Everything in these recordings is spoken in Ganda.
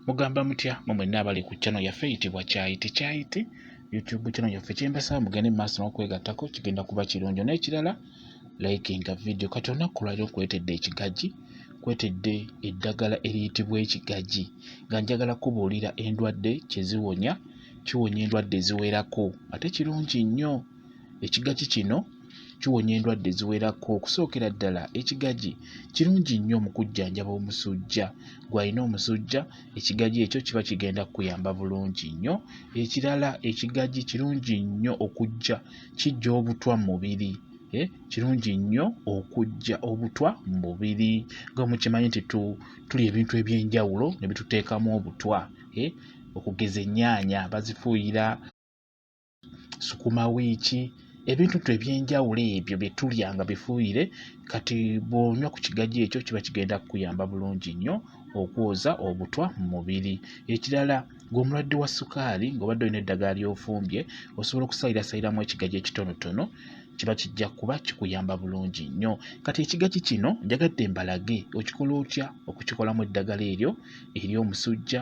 Mugamba mutya mwenna abali ku channel yaffe eyitibwa Kyayiti YouTube channel yaffe kyembasaba mugende mu maaso n'okwegattako kigenda kuba kirungi n'ekirala likinga video kati olunaku lwali kwetedde ekigagi kwetedde eddagala eriyitibwa ekigagi nga njagala kubuulira endwadde kye ziwonya kiwonya endwadde ziwerako ate kirungi nnyo ekigagi kino kiwonya endwadde ziwerako okusookera ddala ekigagi kirungi nnyo mu kujjanjaba omusujja gw'alina omusujja ekigagi ekyo kiba kigenda kuyamba bulungi nnyo ekirala ekigagi kirungi nnyo okujja kijja obutwa mu mubiri kirungi nnyo okujja obutwa mu mubiri nga mukimanyi nti tuli ebintu eby'enjawulo ne bituteekamu obutwa okugeza ennyaanya bazifuuyira sukuma wiiki ebintu eby'enjawulo ebyo bye tulya nga bifuuyire kati bw'onywa ku kigagi ekyo kiba kigenda kukuyamba bulungi nnyo okwoza obutwa mu mubiri ekirala ng'omulwadde wa sukaali ng'obadde olina eddagala ly'ofumbye osobola okusayirasayiramu ekigagi ekitonotono kiba kijja kuba kikuyamba bulungi nnyo kati ekigagi kino njagadde mbalage okikola otya okukikolamu eddagala eryo ery'omusujja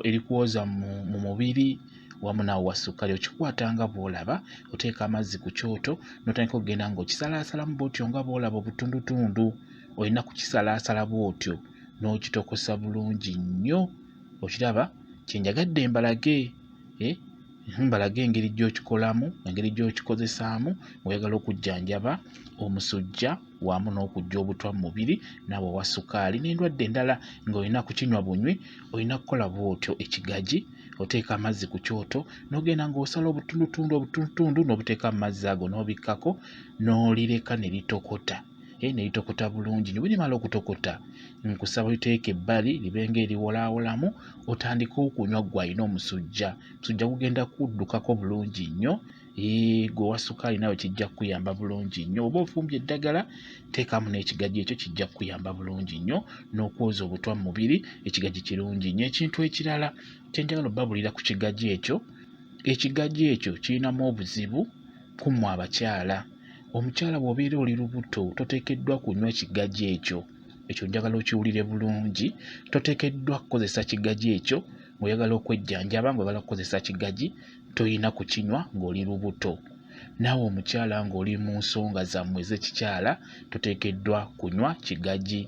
erikwoza mu mubiri wamu naawe wa ssukaali okikwata nga bw'olaba oteeka amazzi ku kyoto n'otandika okugenda ng'okisalaasalamu bw'otyo nga bw'olaba obutundutundu olina kukisalaasala bw'otyo n'okitokosa bulungi nnyo okiraba kyenjagadde mbalage engeri gy'okikolamu engeri gy'okikozesaamu ng'oyagala okujjanjaba omusujja wamu n'okujja obutwa mu mubiri naawe wa ssukaali n'endwadde endala ng'olina kukinywa bunywi olina kukola bw'otyo ekigagi oteeka amazzi ku kyoto n'ogenda ng'osala obutundutundu n'obuteeka mu mazzi ago n'obikkako n'olireka ne litokota ne litokota bulungi nnyo bwe limala okutokota nkusaba liteeke ebbali libe ng'eriwolaawolamu otandike okunywa gw'alina omusujja gugenda kuddukako bulungi nnyo gwe wa ssukaali nawe kijja kukuyamba bulungi nnyo oba ofumbye eddagala teekamu n'ekigagi ekyo kijja kukuyamba bulungi nnyo n'okwoza obutwa mu mubiri ekigagi kirungi nnyo ekintu ekirala kyenjagala obbabulira ku kigagi ekyo ekigagi ekyo kirinamu obuzibu ku mmwe abakyala omukyala bw'obeera oli lubuto toteekeddwa kunywa kigagi ekyo njagala okiwulire bulungi toteekeddwa kukozesa kigagi ekyo ng'oyagala okwejjanjaba ng'oyagala kukozesa kigagi toyina kukinywa ng'oli lubuto naawe omukyala ng'oli mu nsonga zammwe ez'ekikyala toteekeddwa kunywa kigagi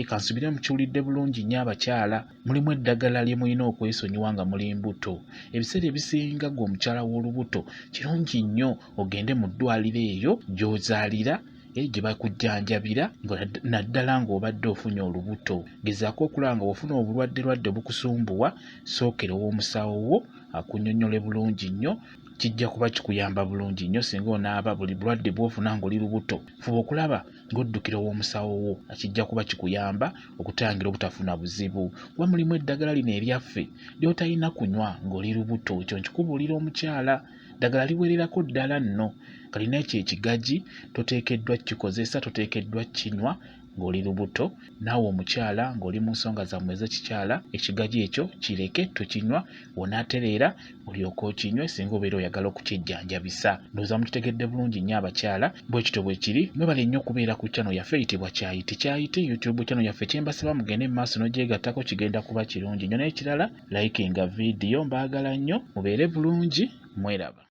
kansubire mukiwulidde bulungi nnyo abakyala mulimu eddagala lye mulina okwesonyiwa nga muli mbuto ebiseera ebisinga gwe omukyala w'olubuto kirungi nnyo ogende mu ddwaliro eyo gy'ozaalira gye bakujjanjabira naddala ng'obadde ofunye olubuto gezaako okulaba nga bw'ofuna obulwadde bukusumbuwa sookera ow'omusawo wo akunnyonnyole bulungi nnyo kijja kuba kikuyamba bulungi nnyo singa onaaba buli bulwadde bw'ofuna ng'oli lubuto fuba okulaba ng'oddukira ow'omusawo wo akijja kuba kikuyamba okutangira obutafuna buzibu kuba mulimu eddagala lino eryaffe ly'otalina kunywa ng'oli lubuto ekyo nkikubuulira omukyala ddagala liwererako ddala nno kalina ekyo ekigagi toteekeddwa kikozesa toteekeddwa kinywa ng'oli lubuto naawe omukyala ng'oli mu nsonga zammwe ez'ekikyala ekigagi ekyo kireke tokinywa wonaatereera olyoke okinywe singa obeera oyagala okukijjanjabisa ndowooza mukitegedde bulungi nnyo abakyala bwe kityo bwe kiri mwebale nnyo okubeera ku channel yaffe eyitibwa Kyayiti YouTube channel yaffe kyembasaba mugende mu maaso n'ogyegattako kigenda kuba kirungi nnyo n'ekirala likinga video mbaagala nnyo mubeere bulungi mweraba